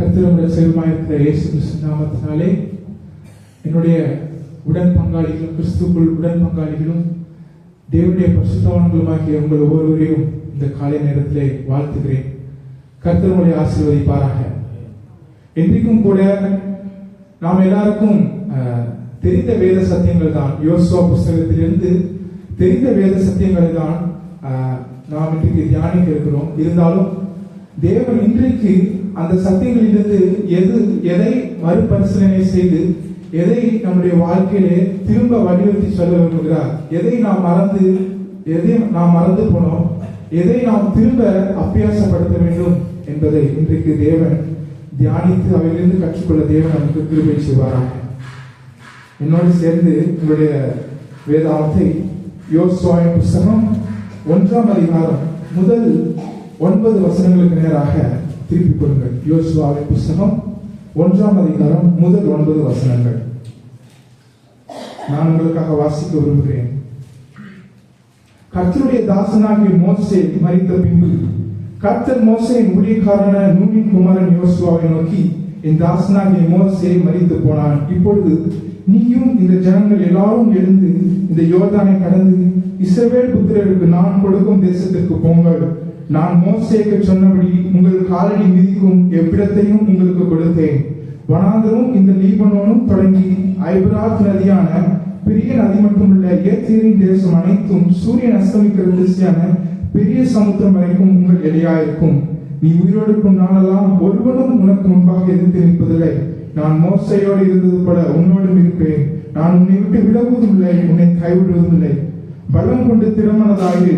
கர்த்தருடைய செயல்மாயிருக்கிற இயேசு கிறிஸ்து நாமத்தினாலே என்னுடைய உடன் பங்காளிகளும் கிறிஸ்துக்குள் உடன் பங்காளிகளும் தேவனுடைய பரிசுத்தவான்களுமாகிய உங்கள் ஒவ்வொருவரையும் இந்த காலை நேரத்திலே வாழ்த்துகிறேன். கர்த்தர் உங்களை ஆசீர்வதிப்பாராக. இன்றைக்கும் கூட நாம் எல்லாருக்கும் தெரிந்த வேத சத்தியங்கள் தான், யோசுவா புஸ்தகத்திலிருந்து தெரிந்த வேத சத்தியங்களை தான் நாம் இன்றைக்கு தியானிக்க இருக்கிறோம். இருந்தாலும் தேவன் இன்றைக்கு அந்த சத்தியங்களிலிருந்து எதை மறுபரிசீலனை செய்து எதை நம்முடைய வாழ்க்கையிலே திரும்ப வலியுறுத்தி சொல்ல விரும்புகிறார், எதை நாம் மறந்து போனோம், எதை நாம் திரும்ப அபியாசப்படுத்த வேண்டும் என்பதை இன்றைக்கு தேவன் தியானித்து அவையிலிருந்து கற்றுக்கொள்ள தேவன் நமக்கு கிருபை செய்வாராக. என்னோடு சேர்ந்து உங்களுடைய வேதாகத்தை யோசுவாவின் புஸ்தகம் 1ஆம் அதிகாரம் முதல் 9 வசனங்களுக்கு நேராக திருப்பிக் கொள்ளுங்கள். யோசுவாவின் புஸ்தகம் 1ஆம் அதிகாரம் முதல் 9 வசனங்கள் நான் உங்களுக்காக வாசிக்க விரும்புகிறேன். கர்த்தருடைய தாசனாகிய மோசே மரித்த பின்பு கர்த்தர் மோசேயின் ஊழியக்காரனான நூனின் குமாரன் யோசுவாவை நோக்கி, என் தாசனாகிய மோசே மரித்து போனான். இப்பொழுது நீயும் இந்த ஜனங்கள் எல்லாரும் எழுந்து இந்த யோர்தானை கடந்து இஸ்ரவேல் புத்திரருக்கு நான் கொடுக்கும் தேசத்திற்கு போங்கள். நான் மோசேக்கு சொன்னபடி உங்கள் காலடி மிதிக்கும் எவ்விடத்தையும் உங்களுக்கு கொடுத்தேன். வனாந்தரும் இந்த லீபனோனும் தொடங்கி ஐபிராத் நதியான பெரிய நதி மட்டுமல்ல, ஏத்தியரின் தேசம் அனைத்தும் சூரியன் அஸ்தமிக்கிற திசையான பெரிய சமுத்திரம் வரைக்கும் உங்கள் எல்லையாயிருக்கும். நீ உயிரோடு இருக்கும் நாளெல்லாம் ஒருவனும் உனக்கு முன்பாக எதிர்த்து நிற்பதில்லை. நான் மோசையோடு இருந்தது போல உன்னோடும் இருப்பேன். நான் உன்னை விட்டு விலகுவதும் இல்லை, உன்னை கைவிடுவதும் இல்லை. பலம் கொண்டு திறமனதாயிரு.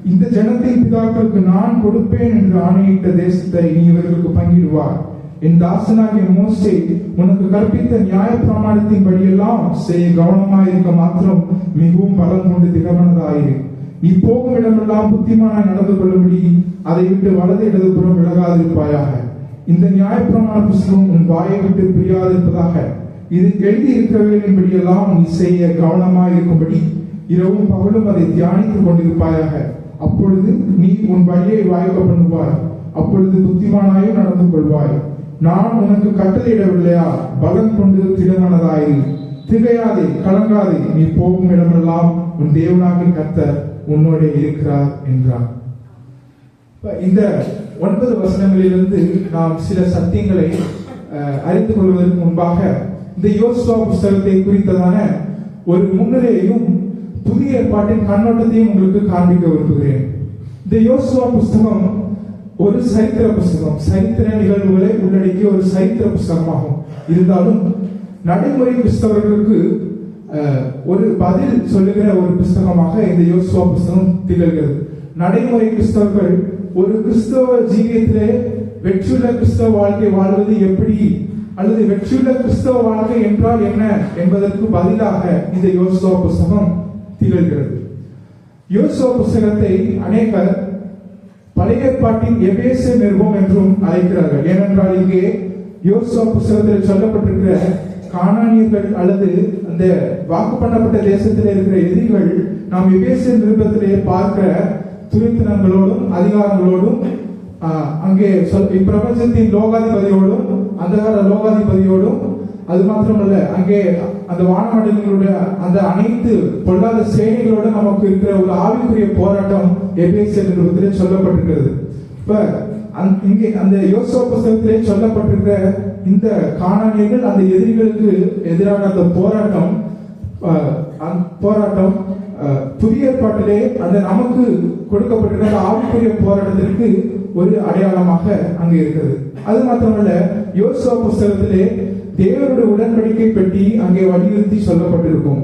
இந்த ஜனத்தின் பிதாக்களுக்கு நான் கொடுப்பேன் என்று ஆணையிட்ட தேசத்தை நீ இவர்களுக்கு பங்கிடுவார். என் தாசனாகிய மோசே உனக்கு கற்பித்த நியாய பிரமாணத்தின் படியெல்லாம் செய்ய கவனமாயிருக்க மாத்திரம் மிகவும் பலம் கொண்டு திறமனதாயிரு. நீ போகும் இடமெல்லாம் புத்திமானாய் நடந்து கொள்ளும்படி அதை விட்டு வலது இடதுபுறம் விலகாதிருப்பாயாக. இந்த நியாயப்பிரமாண புஸ்தகம் உன் வாயை விட்டு பிரியாதிருப்பதாக. இது எழுதி இருக்கிறவர்களின்படியெல்லாம் நீ செய்ய கவனமாய் இருக்கும்படி இரவும் பகலும் அதை தியானித்துக் கொண்டிருப்பாயாக. அப்பொழுது நீ உன் வழியை வாய்க்க பண்ணுவாய், அப்பொழுது புத்திமானாயும் நடந்து கொள்வாய். நான் உனக்கு கட்டளையிடவில்லையா? பலம் கொண்டு திடமனதாயிரு. திகையாதே, கலங்காதே. நீ போகும் இடமெல்லாம் உன் தேவனாகிய கர்த்தர் உன்னோட இருக்கிறார் என்றார். இந்த 9 வசனங்களிலிருந்து நாம் சில சத்தியங்களை அறிந்து கொள்வதற்கு முன்பாக இந்த யோசுவா புஸ்தகத்தை குறித்ததான ஒரு முன்னிலையையும் புதிய ஏற்பாட்டின் கண்ணோட்டத்தையும் உங்களுக்கு காண்பிக்க விரும்புகிறேன். இந்த யோசுவா புஸ்தகம் ஒரு சரித்திர புஸ்தகம், சரித்திர நிகழ்வுகளை உள்ளடக்கிய ஒரு சரித்திர புஸ்தகமாகும். இருந்தாலும் நடைமுறை கிறிஸ்தவர்களுக்கு ஒரு பதில் சொல்லுகிற ஒரு புஸ்தகமாக இந்த யோசுவா புஸ்தகம் திகழ்கிறது. நடைமுறை கிறிஸ்தவர்கள் ஒரு கிறிஸ்தவ ஜீவியத்திலே வெற்றியுள்ள கிறிஸ்தவ வாழ்க்கை வாழ்வது எப்படி, அல்லது வெற்றியுள்ள கிறிஸ்தவ வாழ்க்கை என்றால் என்ன என்பதற்கு பதிலாக இந்த யோசுவா புஸ்தகம் திகழ்கிறது. யோசுவா புஸ்தகத்தை அநேகர் பழைய ஏற்பாட்டின் எபேச நிருபம் என்றும் அழைக்கிறார்கள். ஏனென்றால் இங்கே யோசுவா புஸ்தகத்தில் சொல்லப்பட்டிருக்கிற கானானியர்கள் அல்லது அந்த வாக்கு பண்ணப்பட்ட தேசத்தில் இருக்கிற எதிரிகள் நாம் எபேச நிருபத்திலே பார்க்கிற துரித்தனங்களோடும் அதிகாரங்களோடும் அங்கே இப்பிரபஞ்சத்தின் லோகாதிபதியோடும் அந்தகார லோகாதிபதியோடும் அது மாத்திரமல்ல, அங்கே அந்த வானமண்டலங்களுடைய அந்த அனைத்து பொல்லாத சேனைகளோட நமக்கு இருக்கிற ஒரு ஆவிக்குரிய போராட்டம் எபேசிய நிருபத்திலே சொல்லப்பட்டிருக்கிறது. இப்ப இங்கே அந்த யோசுவா புஸ்தகத்திலே சொல்லப்பட்டிருக்கிற இந்த கானானியர்கள் அந்த எதிரிகளுக்கு எதிரான அந்த போராட்டம் புதிய ஏற்பாட்டிலே அந்த நமக்கு கொடுக்கப்பட்டிருக்கிற ஆவிக்குரிய போராட்டத்திற்கு ஒரு அடையாளமாக அங்கே இருக்கிறது. அது மாத்திரமல்ல, யோசுவா புஸ்தகத்திலே தேவனுடைய உடன்படிக்கை பெட்டி அங்கே வலியுறுத்தி சொல்லப்பட்டிருக்கும்.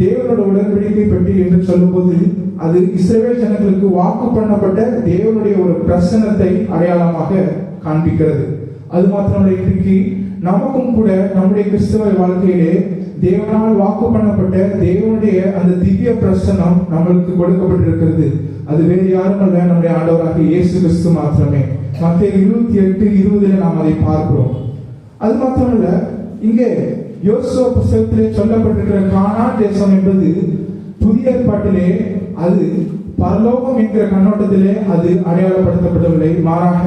தேவனுடைய உடன்படிக்கை பெட்டி என்று சொல்லும் போது அது இஸ்ரவேல் ஜனங்களுக்கு வாக்கு பண்ணப்பட்ட தேவனுடைய ஒரு பிரசன்னத்தை அடையாளமாக காண்பிக்கிறது. அது மாத்திரமல்ல, இன்றைக்கு நமக்கும் கூட நம்முடைய கிறிஸ்தவ வாழ்க்கையிலே தேவனால் வாக்கு பண்ணப்பட்ட தேவனுடைய அந்த திவ்ய பிரசன்னம் நம்மளுக்கு கொடுக்கப்பட்டிருக்கிறது. அது வேறு யாரும் அல்ல, நம்முடைய ஆண்டவராகிய இயேசு கிறிஸ்து மாத்திரமே. மத்தேயு 28:20 நாம் அதை பார்க்கிறோம். அது மாத்திரமல்ல, இங்கே யோசுவா புஸ்தகத்திலே சொல்லப்பட்டிருக்கிற கானான் தேசம் என்பது புதிய ஏற்பாட்டிலே அது பரலோகம் என்கிற கண்ணோட்டத்திலே அது அடையாளப்படுத்தப்படவில்லை. மாறாக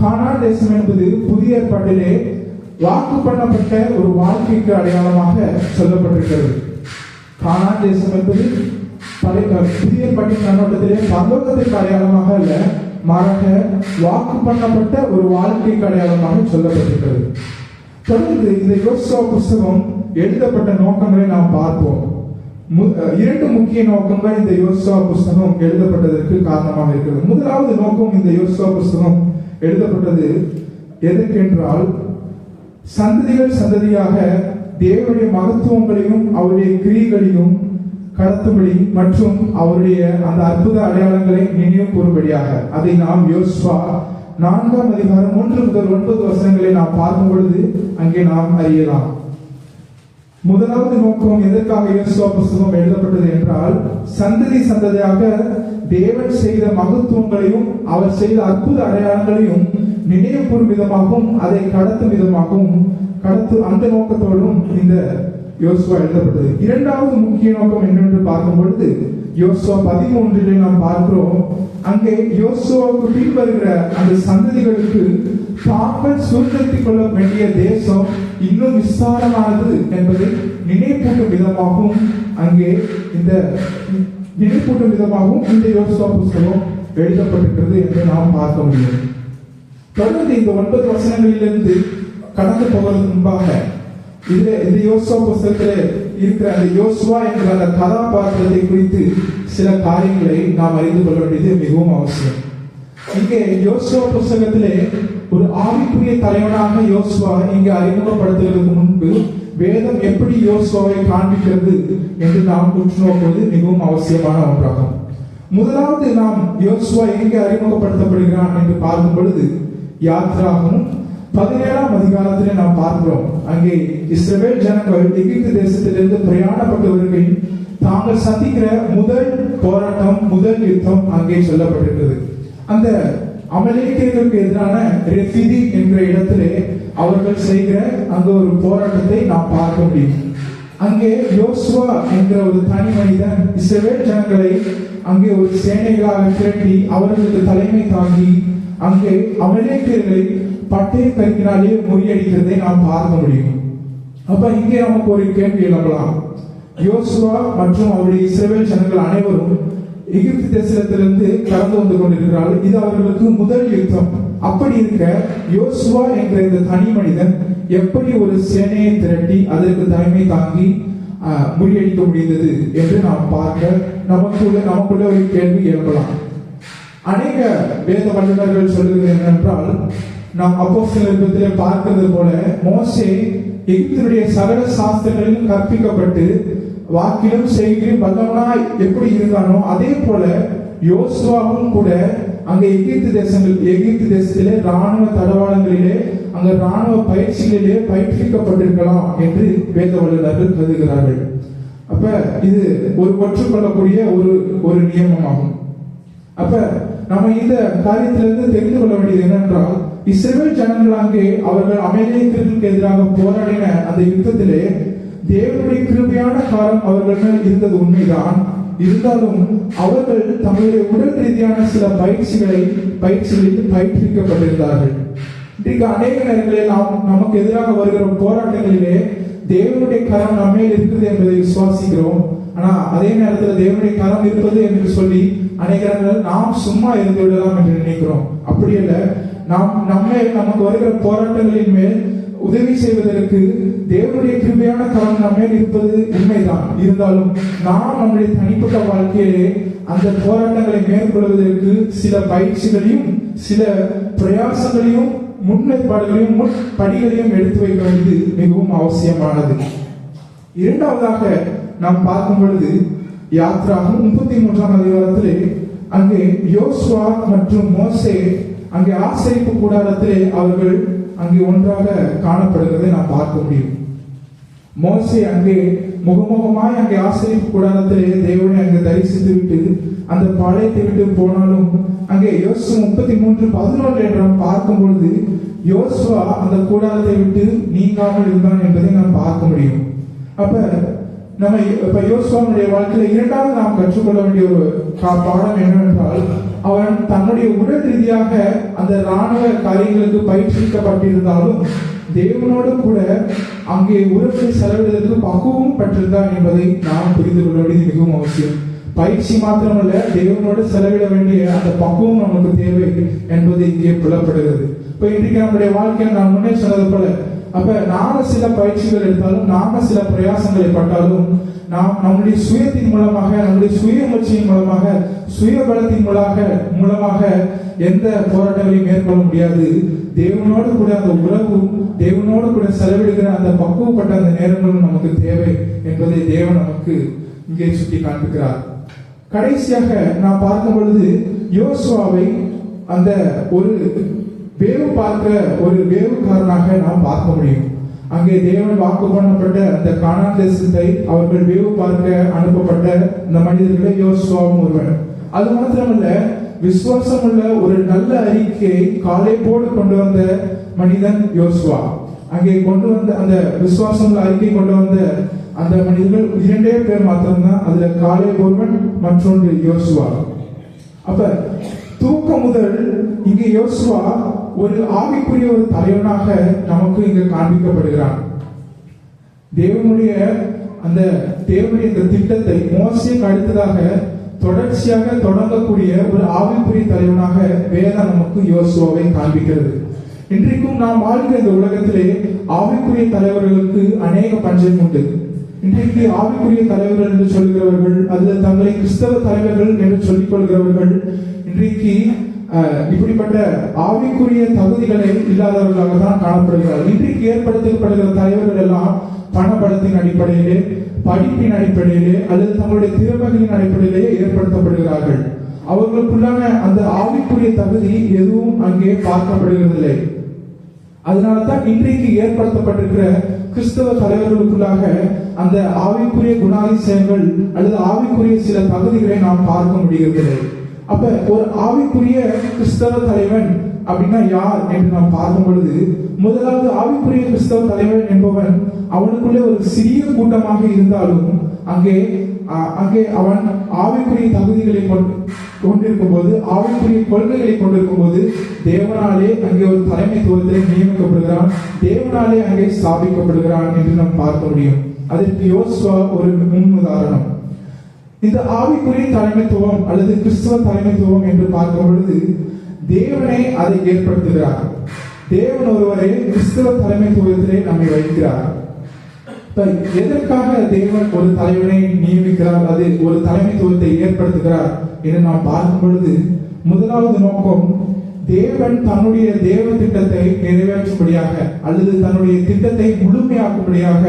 கானான் தேசம் என்பது புதிய ஏற்பாட்டிலே வாக்கு பண்ணப்பட்ட ஒரு வாழ்க்கைக்கு அடையாளமாக சொல்லப்பட்டிருக்கிறது. கானான் தேசம் என்பது புதிய ஏற்பாட்டின் கண்ணோட்டத்திலே பரலோகத்திற்கு அடையாளமாக அல்ல, மாறாக வாக்கு பண்ணப்பட்ட ஒரு வாழ்க்கைக்கு அடையாளமாக சொல்லப்பட்டிருக்கிறது. தொடர்ந்து இந்த யோசுவா புஸ்தகம் எழுதப்பட்ட நோக்கங்களை நாம் பார்ப்போம். இரண்டு முக்கிய நோக்கங்கள் இந்த யோசுவா புஸ்தகம் எழுதப்பட்டதற்கு காரணமாக இருக்கிறது. முதலாவது நோக்கம், இந்த யோசுவா புஸ்தகம் எழுதப்பட்டது எதற்கென்றால், சந்ததிகள் சந்ததியாக தேவனுடைய மகத்துவங்களையும் அவருடைய கிரியைகளையும் கடத்தும்படி மற்றும் அவருடைய அந்த அற்புத அடையாளங்களை நினைவு கூறும்படியாக. அதை நாம் யோசுவா 4ஆம் அதிகாரம் 1 முதல் 9 வசனங்களை நாம் பார்க்கும் பொழுது அங்கே நாம் அறியலாம். முதலாவது நோக்கம், எதற்காக யோசுவா புஸ்தகம் எழுதப்பட்டது என்றால், சந்ததி சந்ததியாக தேவன் செய்த மகத்துவங்களையும் அவர் செய்த அற்புத அடையாளங்களையும் நினைவு கூறும் விதமாகவும் அதை கடத்தும் விதமாகவும் அந்த நோக்கத்தோடும் இந்த யோசுவா எழுதப்பட்டது. இரண்டாவது முக்கிய நோக்கம் என்னவென்று பார்க்கும் பொழுது யோசுவா 13 நாம் பார்க்கிறோம். அங்கே யோசுவாவுக்கு பின் வருகிற அந்த சந்ததிகளுக்கு தாங்கள் சுதந்திரித்துக் கொள்ள வேண்டிய தேசம் இன்னும் விஸ்தாரமானது என்பதை நினைப்பூட்டும் விதமாகவும் இந்த யோசுவா புஸ்தகம் எழுதப்பட்டிருக்கிறது என்று நாம் பார்க்க முடியும். தொடர்ந்து இந்த 9 வசனங்களிலிருந்து கடந்து போவதற்கு முன்பாக இந்த யோசுவா புஸ்தகத்தில் இருக்கிற அந்த யோசுவா என்ற அந்த கதாபாத்திரத்தை குறித்து சில காரியங்களை நாம் அறிந்து கொள்ள வேண்டியது மிகவும் அவசியம். இங்கே யோசுவா புஸ்தகத்திலே ஒரு ஆவிக்குரிய தலைவனாக யோசுவா இங்கே அறிமுகப்படுத்துவதற்கு முன்பு வேதம் எப்படி யோசுவாவை காண்பிக்கிறது என்று நாம் உற்று நோக்குவது மிகவும் அவசியமான ஒன்றாகும். முதலாவது நாம் யோசுவா எங்கே அறிமுகப்படுத்தப்படுகிறான் என்று பார்க்கும் பொழுது யாத்ராகமும் 17ஆம் அதிகாரத்திலே நாம் பார்க்கிறோம். அங்கே இஸ்ரவேல் ஜனங்கள் எகிப்து தேசத்திலிருந்து பிரயாணப்பட்டு வருகையில் தாங்கள் சந்திக்கிற முதல் போராட்டம், முதல் யுத்தம் அங்கே சொல்லப்பட்டிருக்கிறது. அந்த அமலேக்கியர்களுக்கு எதிரான ரெஃபிதி என்ற இடத்திலே அவர்கள் செய்கிற அந்த ஒரு போராட்டத்தை நாம் பார்க்க முடியும். அங்கே யோசுவா என்ற ஒரு தனி மனிதன் இஸ்ரவேல் ஜனங்களை அங்கே ஒரு சேனைகளாக திரட்டி அவர்களுக்கு தலைமை தாங்கி அங்கே அமலேக்கியர்களை பட்டய கருக்கினாலே முறியடிக்கிறதை நாம் பார்க்க முடியும். அப்ப இங்கே நமக்கு ஒரு கேள்வி எழுப்பலாம். யோசுவா மற்றும் அவருடைய இஸ்ரவேல் ஜனங்கள் அனைவரும் எகிப்து தேசத்திலிருந்து கடந்து வந்து கொண்டிருக்கிறார்கள். இது அவர்களுக்கு முதல் யுத்தம். அப்படி இருக்க யோசுவா என்ற இந்த தனி மனிதன் எப்படி ஒரு சேனையை திரட்டி அதற்கு தலைமை தாங்கி முறியடிக்க முடிந்தது என்று நாம் பார்க்க நமக்குள்ள ஒரு கேள்வி எழுப்பலாம். அநேக வேத வல்லுநர்கள் சொல்லுவது என்னவென்றால், நாம் அப்போஸ்தலர்களிலே பார்க்கிறது போல மோசே எகிப்தினுடைய சகல சாஸ்திரங்களிலும் கற்பிக்கப்பட்டு வாக்கிலும் செய்கிலும் வல்லவனாய் எப்படி இருந்தானோ அதே போல யோசுவாவும் கூட அங்க எகிப்து தேசத்திலே ராணுவ தளவாடங்களிலே அங்க ராணுவ பயிற்சிகளிலே பயிற்றுவிக்கப்பட்டிருக்கலாம் என்று வேத வல்லுநர்கள் கருதுகிறார்கள். அப்ப இது ஒரு ஒற்றுக்கொள்ளக்கூடிய ஒரு நியமமாகும். அப்ப நம்ம இந்த காரியத்திலிருந்து தெரிந்து கொள்ள வேண்டியது என்னென்றால், இஸ்ரவேல் ஜனங்கள் அங்கே அவர்கள் அமலேக்கியர்களுக்கு எதிராக போராடின அந்த யுத்தத்திலே தேவனுடைய கிருபையான காலம் அவர்கள் மேல் இருந்தது உண்மைதான். இருந்தாலும் அவர்கள் தங்களுடைய உடல் ரீதியான சில பயிற்சிகளில் பயிற்றுவிக்கப்பட்டிருந்தார்கள். இன்றைக்கு அநேக நேரங்களில் நமக்கு எதிராக வருகிற போராட்டங்களிலே தேவனுடைய கரம் நம்மேல் இருக்குது என்பதை விசுவாசிக்கிறோம். ஆனா அதே நேரத்தில் தேவனுடைய கரம் இருப்பது என்று சொல்லி அநேக நேரங்கள் நாம் சும்மா இருந்து விடலாம் என்று நினைக்கிறோம். அப்படி அல்ல, நமக்கு வருகிற போராட்டங்களின் மேல் உதவி செய்வதற்கு தேவனுடைய கிருபையான கரம் நம்மேல் இருப்பது உண்மைதான். இருந்தாலும் நாம் நம்முடைய தனிப்பட்ட வாழ்க்கையிலே அந்த போராட்டங்களை மேற்கொள்வதற்கு சில பயிற்சிகளையும் சில பிரயாசங்களையும் முன்னேற்பாடுகளையும் படிகளையும் எடுத்து வைக்க வேண்டியது மிகவும் அவசியமானது. இரண்டாவதாக நாம் பார்க்கும் பொழுது யாத்ராகமம் 33ஆம் அதிகாரத்திலே அங்கே யோசுவா மற்றும் மோசே அங்கே ஆசரிப்பு கூடாரத்திலே அவர்கள் அங்கே ஒன்றாக காணப்படுகிறதை நாம் பார்க்க முடியும். மோசே அங்கே முகமுகமாய் அங்கே ஆசரிப்பு கூடாரத்திலே தேவனை அங்கே தரிசித்து விட்டு அந்த பாளையத்தை விட்டு போனாலும் அங்கே யோசுவா 33:11 என்று நாம் பார்க்கும் பொழுது யோசுவா அந்த கூடாரத்தை விட்டு நீங்காமல் இருந்தான் என்பதை நாம் பார்க்க முடியும். அப்ப யோசுவாவுடைய வாழ்க்கையில இரண்டாவது நாம் கற்றுக்கொள்ள வேண்டிய ஒரு பாடம் என்னவென்றால், அவன் தன்னுடைய உடல் ரீதியாக அந்த இராணுவ காரியங்களுக்கு பயிற்சிக்கப்பட்டிருந்தாலும் தேவனோடு கூட அங்கே உறவை செலவிடுவதற்கு பக்குவம் பெற்றிருந்தான் என்பதை நாம் புரிந்து கொள்ள வேண்டியது மிகவும் அவசியம். பயிற்சி மாத்திரமல்ல, தேவனோடு செலவிட வேண்டிய அந்த பக்குவம் நமக்கு தேவை என்பது இங்கே புலப்படுகிறது. இப்ப இன்றைக்கு நம்முடைய வாழ்க்கையில் நான் முன்னே சொன்னது போல, அப்ப நாம சில பயிற்சிகள் எடுத்தாலும், நாம சில பிரயாசங்களை பட்டாலும், நாம் நம்முடைய சுயத்தின் மூலமாக, நம்முடைய சுய முயற்சியின் மூலமாக, சுய பலத்தின் மூலமாக எந்த போராட்டங்களையும் மேற்கொள்ள முடியாது. தேவனோடு கூட அந்த உறவு, தேவனோடு கூட செலவிடுகிற அந்த பக்குவப்பட்ட அந்த நேரங்களும் நமக்கு தேவை என்பதை தேவன் நமக்கு இங்கே சுட்டி காண்பிக்கிறார். கடைசியாக நாம் பார்க்கும் பொழுது யோசுவாவை அந்த ஒரு வேவுக்காரனாக நாம் பார்க்க முடியும். அங்கே தேவன் வாக்கு பண்ணப்பட்ட அந்த கானான் தேசத்தை அவர்கள் வேவு பார்க்க அனுப்பப்பட்ட இந்த மனிதர்களை யோசுவாவும் ஒருவன். அது மாத்திரமல்ல, விசுவாசம் உள்ள ஒரு நல்ல அறிக்கையை காலேபோடு கொண்டு வந்த மனிதன் யோசுவா. அங்கே கொண்டு வந்த அந்த விசுவாசம் உள்ள அறிக்கை கொண்டு வந்த அந்த மனிதர்கள் 2 பேர் மாத்திரம்தான். அதுல காலேப் ஒருவன், மற்றொன்று யோசுவா. அப்ப தூக்கம் முதல் இங்கே யோசுவா ஒரு ஆவிக்குரிய ஒரு தலைவனாக நமக்கு இங்கு காண்பிக்கப்படுகிறான். தேவனுடைய அந்த திட்டத்தை மோசேக்கு அடுத்ததாக தொடர்ச்சியாக தொடங்கக்கூடிய ஒரு ஆவிக்குரிய தலைவனாக வேதம் நமக்கு யோசுவாவை காண்பிக்கிறது. இன்றைக்கும் நாம் வாழ்கிற இந்த உலகத்திலே ஆவிக்குரிய தலைவர்களுக்கு அநேக பஞ்சம் உண்டு. இன்றைக்கு ஆவிக்குரிய தலைவர்கள் என்று சொல்கிறவர்கள், அதில் தங்களை கிறிஸ்தவ தலைவர்கள் என்று சொல்லிக் கொள்கிறவர்கள் இன்றைக்கு இப்படிப்பட்ட ஆவிக்குரிய தகுதிகளை இல்லாதவர்களாக தான் காணப்படுகிறார்கள். இன்றைக்கு ஏற்படுத்தப்படுகிற தலைவர்கள் எல்லாம் பணபலத்தின் அடிப்படையிலே, படிப்பின் அடிப்படையிலே அல்லது தங்களுடைய திறமைகளின் அடிப்படையிலேயே ஏற்படுத்தப்படுகிறார்கள். அவர்களுக்குள்ளான அந்த ஆவிக்குரிய தகுதி எதுவும் அங்கே பார்க்கப்படுகிறதில்லை. அதனால்தான் இன்றைக்கு ஏற்படுத்தப்பட்டிருக்கிற கிறிஸ்தவ தலைவர்களுக்குள்ளாக அந்த ஆவிக்குரிய குணாதிசயங்கள் அல்லது ஆவிக்குரிய சில தகுதிகளை நாம் பார்க்க முடிகிறதில்லை. அப்ப ஒரு ஆவிக்குரிய கிறிஸ்தவ தலைவன் அப்படின்னா யார் என்று நாம் பார்க்கும் பொழுது, முதலாவது ஆவிக்குரிய கிறிஸ்தவ தலைவன் என்பவன் அவனுக்குள்ளே ஒரு சிறிய கூட்டமாக இருந்தாலும் அங்கே அவன் ஆவிக்குரிய தகுதிகளை கொண்டிருக்கும் போது, ஆவிக்குரிய கொள்கைகளை கொண்டிருக்கும் போது தேவனாலே அங்கே ஒரு தலைமைத்துவத்திலே நியமிக்கப்படுகிறான், தேவனாலே அங்கே ஸ்தாபிக்கப்படுகிறான் என்று நாம் பார்க்க முடியும். அதற்கு யோசுவா ஒரு முன் உதாரணம். இந்த ஆவிக்குரிய தலைமைத்துவம் அல்லது கிறிஸ்துவ தலைமைத்துவம் என்று பார்க்கும் பொழுது தேவனை அதை ஏற்படுத்துகிறார். தேவன் ஒருவரை கிறிஸ்துவ தலைமைத்துவத்திலே நம்மை வைக்கிறார். எதற்காக தேவன் ஒரு தலைவனை நியமிக்கிறார், அது ஒரு தலைமைத்துவத்தை ஏற்படுத்துகிறார் என்று நாம் பார்க்கும் பொழுது, முதலாவது நோக்கம் தேவன் தன்னுடைய தேவ திட்டத்தை நிறைவேற்றும்படியாக அல்லது தன்னுடைய திட்டத்தை முழுமையாக்கும்படியாக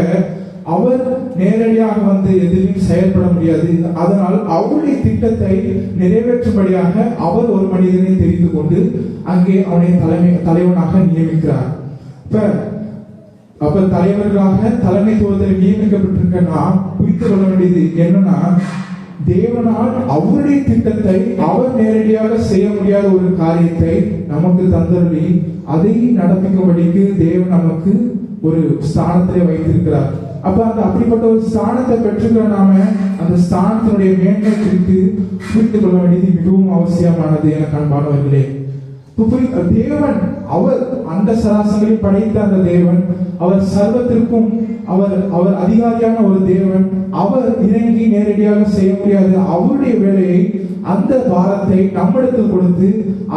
அவர் நேரடியாக வந்து எதிலும் செயல்பட முடியாது. அதனால் அவருடைய திட்டத்தை நிறைவேற்றும்படியாக அவர் ஒரு மனிதனை தெரிந்து கொண்டு அங்கே அவனை தலைவனாக நியமிக்கிறார். அப்ப தலைவர்களாக தலைமைத்துவத்தில் நியமிக்கப்பட்டிருக்க நாம் புரிந்து கொள்ள வேண்டியது என்னன்னா, தேவனால் அவருடைய திட்டத்தை அவர் நேரடியாக செய்ய முடியாத ஒரு காரியத்தை நமக்கு தந்தருளி அதை நடப்பிக்கும்படிக்கு தேவன் நமக்கு ஒரு ஸ்தானத்திலே வைத்திருக்கிறார். அப்ப அந்த அப்படிப்பட்ட ஒரு ஸ்தானத்தை பெற்றுக்கிற நாம அந்த ஸ்தானத்தினுடைய மேன்மை குறித்து புரிந்து கொள்ள வேண்டியது மிகவும் அவசியமானது என காண்பானவர்களே. தேவன் அவர் அந்த சராசங்களை படைத்த அந்த தேவன், அவர் சர்வத்திற்கும் அவர் அதிகாரியான ஒரு தேவன். அவர் இறங்கி நேரடியாக செய்ய முடியாத அவருடைய வேலையை, அந்த பாரத்தை நம்மிடத்தில் கொடுத்து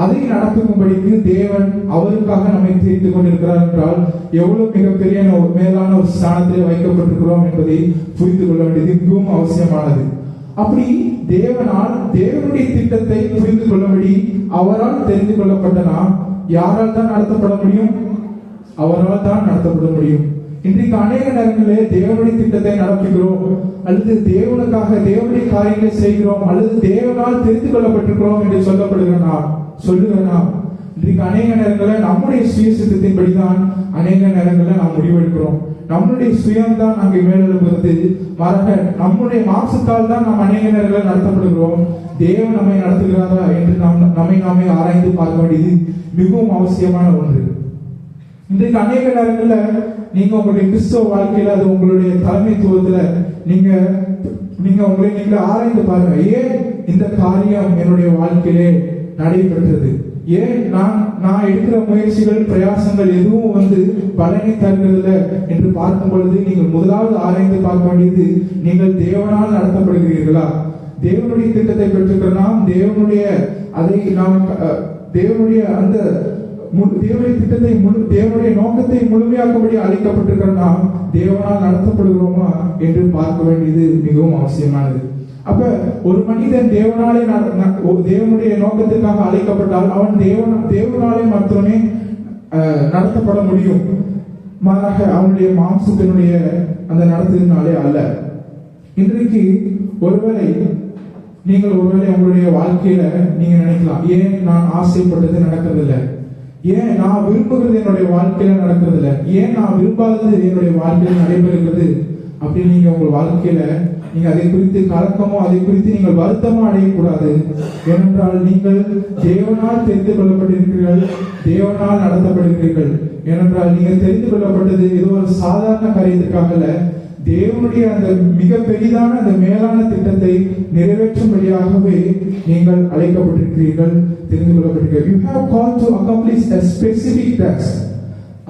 அதை நடக்கும்படிக்கு தேவன் அவருக்காக நம்மை தெரிந்து கொண்டிருக்கிறார் என்றால் எவ்வளவு மிகப்பெரிய மேலான ஒரு ஸ்தானத்திலே வைக்கப்பட்டிருக்கிறோம் என்பதை புரிந்து கொள்ள வேண்டியது மிகவும் அவசியமானது. அப்படி தேவனால் தேவனுடைய திட்டத்தை புரிந்து கொள்ளபடி அவரால் தெரிந்து கொள்ளப்பட்ட நாம் யாரால் தான் நடத்தப்பட முடியும்? அவரால் தான் நடத்தப்பட முடியும். இன்றைக்கு அநேக நேரங்களிலே தேவனுடைய திட்டத்தை நடத்துகிறோம் அல்லது தேவனுக்காக தேவனுடைய காரியங்களை செய்கிறோம் அல்லது தேவனால் தெரிந்து கொள்ளப்பட்டிருக்கிறோம் என்று சொல்லுகிற நாம் இன்றைக்கு அநேக நேரங்களில் நம்முடைய சுய சித்தத்தின்படிதான் அநேக நேரங்களில் நாம் முடிவெடுக்கிறோம். நம்முடைய சுயம்தான் அங்கே மேலெழும்புகிறது. மாறாக நம்முடைய மாம்சத்தால் தான் நாம் அநேக நேரங்களில் நடத்தப்படுகிறோம். தேவன் நம்மை நடத்துகிறாரா என்று நம்மை நாமே ஆராய்ந்து பார்க்க வேண்டியது மிகவும் அவசியமான ஒன்று. இன்றைக்கு அநேக நேரங்கள்ல நீங்க உங்களுடைய கிறிஸ்தவ வாழ்க்கையில அது உங்களுடைய தலைமைத்துவத்துல நீங்க உங்களை நீங்க ஆராய்ந்து பாருங்க. ஏன் இந்த காரியம் என்னுடைய வாழ்க்கையிலே நடைபெற்றது. ஏன் நான் எடுக்கிற முயற்சிகள் பிரயாசங்கள் எதுவும் பலனை தருகிறதில்ல என்று பார்க்கும் பொழுது நீங்கள் முதலாவது ஆராய்ந்து பார்க்க வேண்டியது, நீங்கள் தேவனால் நடத்தப்படுகிறீர்களா? தேவனுடைய திட்டத்தை பெற்றுக்கிற நாம் தேவனுடைய அந்த தேவனுடைய திட்டத்தை தேவனுடைய நோக்கத்தை முழுமையாக்கும்படி அழைக்கப்பட்டிருக்கிற நாம் தேவனால் நடத்தப்படுகிறோமா என்று பார்க்க வேண்டியது மிகவும் அவசியமானது. அப்ப ஒரு மனிதன் தேவனுடைய நோக்கத்திற்காக அழைக்கப்பட்டால் அவன் தேவனாலே மாத்திரமே நடத்தப்பட முடியும். மாறாக அவனுடைய மாம்சத்தினுடைய அந்த நடத்தினாலே அல்ல. இன்றைக்கு நீங்கள் ஒருவேளை உங்களுடைய வாழ்க்கையில நீங்க நினைக்கலாம், ஏன் நான் ஆசைப்பட்டது நடக்கிறதில்லை, ஏன் நான் விரும்புகிறது என்னுடைய வாழ்க்கையில நடக்கிறதில்லை, ஏன் நான் விரும்பாதது என்னுடைய வாழ்க்கையில நடைபெறுகிறது அப்படின்னு நீங்க உங்கள் வாழ்க்கையில நீங்க அதை குறித்து கலக்கமோ அதை குறித்து நீங்கள் வருத்தமோ அடையக்கூடாது. ஏனென்றால் நீங்கள் தேவனால் தெரிந்து கொள்ளப்பட்டிருக்கிறீர்கள், தேவனால் நடத்தப்படுகிறீர்கள். ஏனென்றால் நீங்கள் தெரிந்து கொள்ளப்பட்டது ஏதோ ஒரு சாதாரண காரியத்திற்காக அல்ல, தேவனுடைய அந்த மிக பெரிதான அந்த மேலான திட்டத்தை நிறைவேற்றும்படியாகவே நீங்கள் அழைக்கப்பட்டிருக்கிறீர்கள், தெரிந்து கொள்ளப்பட்டிருக்கிறீர்கள். You have called to accomplish a specific task.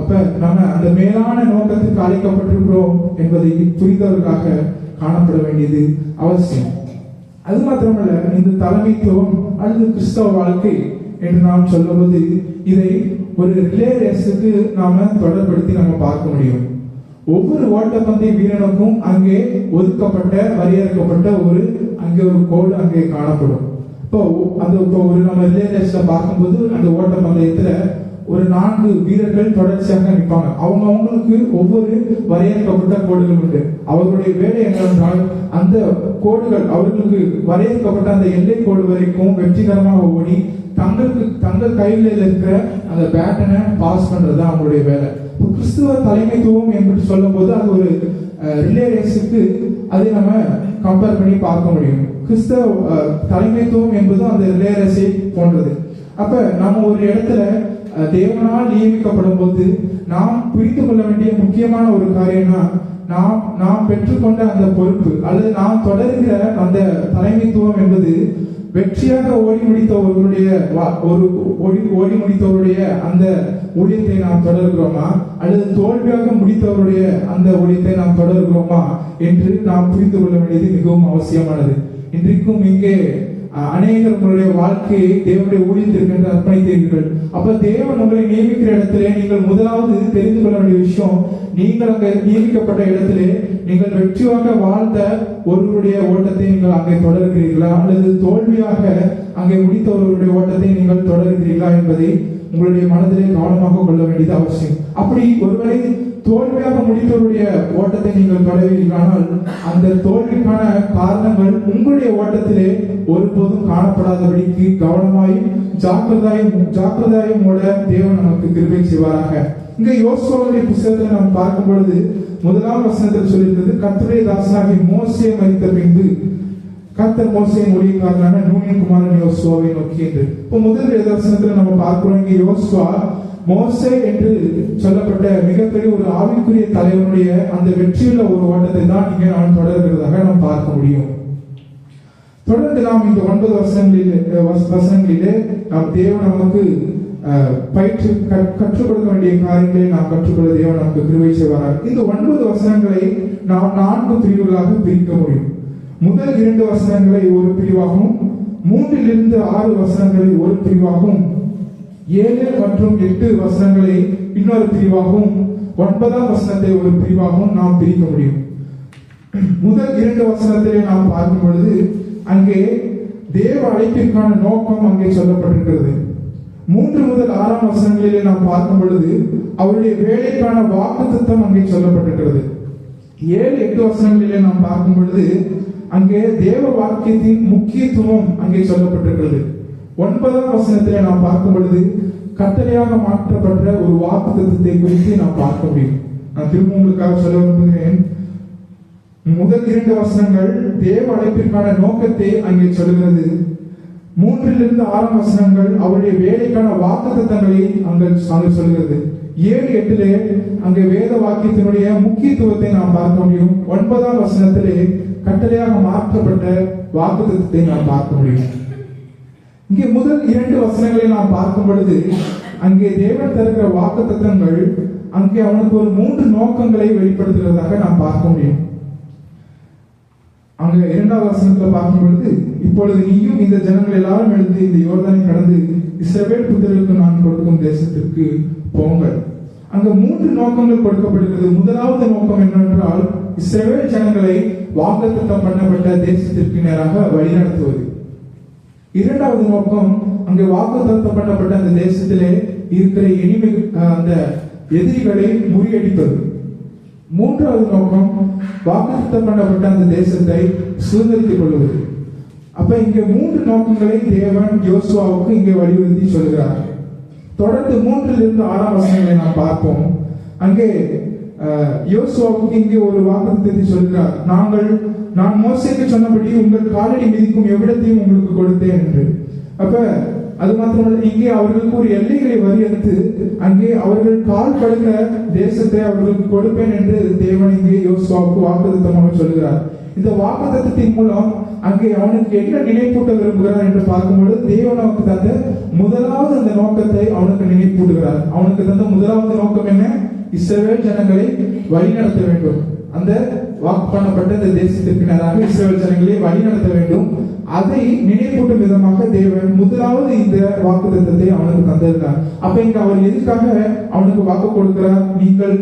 அப்ப நம்ம அந்த மேலான நோக்கத்திற்கு அழைக்கப்பட்டிருக்கிறோம் என்பதை புரிந்தவர்களாக காணப்பட வேண்டியது அவசியம். அது மாத்திரமல்ல, இந்த தலைமைத்துவம் அல்லது கிறிஸ்தவ வாழ்க்கை என்று நாம் சொல்லும்போது இதை ஒரு ரிலே ரேஸுக்கு நாம தொடர்படுத்தி நம்ம பார்க்க முடியும். ஒவ்வொரு ஓட்டப்பந்தய வீரனுக்கும் அங்கே ஒதுக்கப்பட்ட வரையறுக்கப்பட்ட அங்கே ஒரு கோடு அங்கே காணப்படும். இப்போ ஒரு நம்ம ரிலே ரேஸ்ல பார்க்கும்போது அந்த ஓட்டப்பந்தயத்துல ஒரு 4 வீரர்கள் தொடர்ச்சியாக நிற்பாங்க. அவங்களுக்கு ஒவ்வொரு வரையறுக்கப்பட்ட கோடுகள் உண்டு. அவர்களுடைய வேலை என்னவென்றால் அந்த கோடுகள் அவர்களுக்கு வரையறுக்கப்பட்ட அந்த எல்லை கோடு வரைக்கும் வெற்றிகரமாக ஓடி தங்கள் கையில் இருக்கிற அந்த பேட்டனை பாஸ் பண்றது அவங்களுடைய வேலை. கிறிஸ்துவ தலைமைத்துவம் என்று சொல்லும் போது அது ஒரு ரிலே ரேஸுக்கு அதை நம்ம கம்பேர் பண்ணி பார்க்க முடியும். கிறிஸ்தவ தலைமைத்துவம் என்பதும் அந்த ரிலே ரேஸை போன்றது. அப்ப நம்ம ஒரு இடத்துல தேவனால் நியமிக்கப்படும் போது நாம் புரிந்து கொள்ள வேண்டிய முக்கியமான ஒரு காரியம்னா, நாம் பெற்றுக்கொண்ட அந்த பொறுப்பு அல்லது நாம் தொடர்கிற அந்த தலைமைத்துவம் என்பது வெற்றியாக ஓடி முடித்தவருடைய அந்த ஊழியத்தை நாம் தொடர்கிறோமா அல்லது தோல்வியாக முடித்தவருடைய அந்த ஊழியத்தை நாம் தொடர்கிறோமா என்று நாம் புரிந்து கொள்ள வேண்டியது மிகவும் அவசியமானது. இன்றைக்கும் இங்கே அநேகர் உங்களுடைய வாழ்க்கையை தேவனுடைய ஊழியத்திற்கு அர்ப்பணித்தீர்கள். அப்ப தேவன் உங்களை நியமிக்கிற இடத்திலே நீங்கள் முதலாவது தெரிந்து கொள்ள வேண்டிய விஷயம், நீங்கள் அங்கே நியமிக்கப்பட்ட இடத்திலே நீங்கள் வெற்றியாக வாழ்ந்த ஒருவருடைய ஓட்டத்தை நீங்கள் அங்கே தொடர்கிறீர்களா அல்லது தோல்வியாக அங்கே முடித்தவர்களுடைய ஓட்டத்தை நீங்கள் தொடர்கிறீர்களா என்பதை உங்களுடைய மனதிலே கவனமாக கொள்ள வேண்டியது அவசியம். அப்படி ஒருவேளை தோல்வியாக முடித்தவருடைய ஓட்டத்தை நீங்கள் தொடர்கிறீர்களானால் அந்த தோல்விக்கான காரணங்கள் உங்களுடைய ஓட்டத்திலே ஒருபோதும் காணப்படாதபடிக்கு கவனமாயும் ஜாக்கிரதாயும் தேவன் நமக்கு கிருபை செய்வாராக. இங்க யோசுவாவுடைய புத்தகத்தை நாம் பார்க்கும் பொழுது 1ஆம் வசனத்தில் சொல்லியிருக்கிறது, கர்த்தருடைய தாசனாகிய மோசே மரித்த பின்பு கர்த்தர் மோசேயின் ஊழியக்காரனான நூனின் குமாரன் யோசுவாவை நோக்கி என்று. இப்போ முதல் வேதவசனத்துல நம்ம பார்க்கிறோம், இங்க யோசுவா மோசே என்று சொல்லப்பட்ட மிகப்பெரிய ஒரு ஆவிக்குரிய தலைவனுடைய அந்த வெற்றியுள்ள ஒரு ஓட்டத்தை தான் இங்கே நாம் தொடர்கிறதாக நாம் பார்க்க முடியும். தொடர்ந்து நாம் இந்த 9 வசனங்களிலே நாம் தேவன் நமக்கு பயிற்சி கற்றுக் கொடுக்க வேண்டிய காரியங்களை நாம் கற்றுக்கொள்ள தேவன் நமக்கு கிருபை செய்வார். இந்த 9 வசனங்களை நாம் 4 பிரிவுகளாக பிரிக்க முடியும். முதல் 2 வசனங்களை ஒரு பிரிவாகவும் 3 to 6 வசனங்களை ஒரு பிரிவாகவும் 7 மற்றும் 8 வசனங்களை இன்னொரு பிரிவாகவும் 9ஆம் வசனத்தை ஒரு பிரிவாகவும் நாம் பிரிக்க முடியும். முதல் 2 வசனத்திலே நாம் பார்க்கும் பொழுது அங்கே தேவ அழைப்பிற்கான நோக்கம் அங்கே சொல்லப்பட்டிருக்கிறது. 3 முதல் 6ஆம் வசனங்களிலே நாம் பார்க்கும் பொழுது அவருடைய வேலைக்கான வாக்குத்தத்தம் அங்கே சொல்லப்பட்டிருக்கிறது. 7, 8 வசனங்களிலே நாம் பார்க்கும் பொழுது அங்கே தேவ வாக்கியத்தின் முக்கியத்துவம் அங்கே சொல்லப்பட்டிருக்கிறது. 9ஆம் வசனத்திலே நாம் பார்க்கும் பொழுது கட்டளையாக மாற்றப்பட்ட ஒரு வாக்குத்தத்தத்தை குறித்து நாம் பார்க்க முடியும். நான் திரும்ப உங்களுக்காக சொல்ல விரும்புகிறேன். முதல் 2 வசனங்கள் தேவ அழைப்பிற்கான நோக்கத்தை அங்கே சொல்கிறது. 3 to 6 வசனங்கள் அவருடைய வேலைக்கான வாக்குத்தத்தங்களை அங்கே சொல்கிறது. 7, 8 அங்கே வேத வாக்கியத்தினுடைய முக்கியத்துவத்தை நாம் பார்க்க முடியும். 9ஆம் வசனத்திலே கட்டளையாக மாற்றப்பட்ட வாக்குத்தத்தத்தை நாம் பார்க்க முடியும். இங்கே முதல் 2 வசனங்களை நாம் பார்க்கும் பொழுது அங்கே தேவன் தருகிற வாக்குத்தத்தங்கள் அங்கே அவனுக்கு ஒரு 3 நோக்கங்களை வெளிப்படுத்துகிறதாக நாம் பார்க்க முடியும். அங்க 2வது வசனத்துல பார்க்கும் பொழுது, இப்பொழுது நீயும் இந்த ஜனங்கள் எல்லாரும் எழுந்து இந்த யோர்தானை கடந்து இஸ்ரவேல் புத்திரருக்கு நான் கொடுக்கும் தேசத்திற்கு போங்கள். அங்க 3 நோக்கங்கள் கொடுக்கப்படுகிறது. முதலாவது நோக்கம் என்னவென்றால் இஸ்ரவேல் ஜனங்களை வாக்குத்தத்தம் பண்ணப்பட்ட தேசத்திற்கு நேராக வழிநடத்துவது. 2வது நோக்கம் அங்கே வாக்குத்தத்தம் பண்ணப்பட்ட அந்த தேசத்திலே இருக்கிற அந்த எதிரிகளை முறியடிப்பது. 3வது நோக்கம் வாக்குத்தத்தம் பண்ணப்பட்ட அந்த தேசத்தை சுதந்திரித்துக் கொள்வது. அப்ப இங்கே 3 நோக்கங்களை தேவன் யோசுவாவுக்கு இங்கே வலியுறுத்தி சொல்கிறார். தொடர்ந்து 3லிருந்து 6ஆம் வசனங்களை நாம் பார்ப்போம். அங்கே யோசுவாவுக்கு இங்கே ஒரு வாக்குத்தத்தத்தை சொல்கிறார். நான் மோசேக்கு சொன்னபடி உங்கள் காலடி மிதிக்கும் எவ்விடத்தையும் உங்களுக்கு கொடுத்தேன் என்று. அப்ப அது மாத்திரமல்ல, இங்கே அவர்களுக்கு ஒரு எல்லைகளை வரையறுத்து அங்கே அவர்கள் கால் படுகிற தேசத்தை அவர்களுக்கு கொடுப்பேன் என்று தேவன் இங்கே யோசுவாவுக்கு வாக்குத்தத்தமாக சொல்கிறார். இந்த வாக்குத்தத்தத்தின் மூலம் அங்கே அவனுக்கு என்ன நினைப்பூட்ட விரும்புகிறார் என்று பார்க்கும்போது, தேவன் அவனுக்கு தந்த முதலாவது அந்த நோக்கத்தை அவனுக்கு நினைப்பூட்டுகிறார். அவனுக்கு தந்த முதலாவது நோக்கம் என்ன? இஸ்ரவேல் ஜனங்களை வழிநடத்த வேண்டும். அந்த வாக்கு பண்ணப்பட்ட இந்த தேசத்திற்கு நேராக இஸ்ரவேல் ஜனங்களை வழிநடத்த வேண்டும். அதை நினைப்பூட்டும் விதமாக தேவன் முதலாவது இந்த வாக்குத்தத்தத்தை அவனுக்கு தந்திருந்தார். அப்ப இங்க அவர் எதுக்காக அவனுக்கு வாக்கு கொடுக்கிறார்? நீங்கள்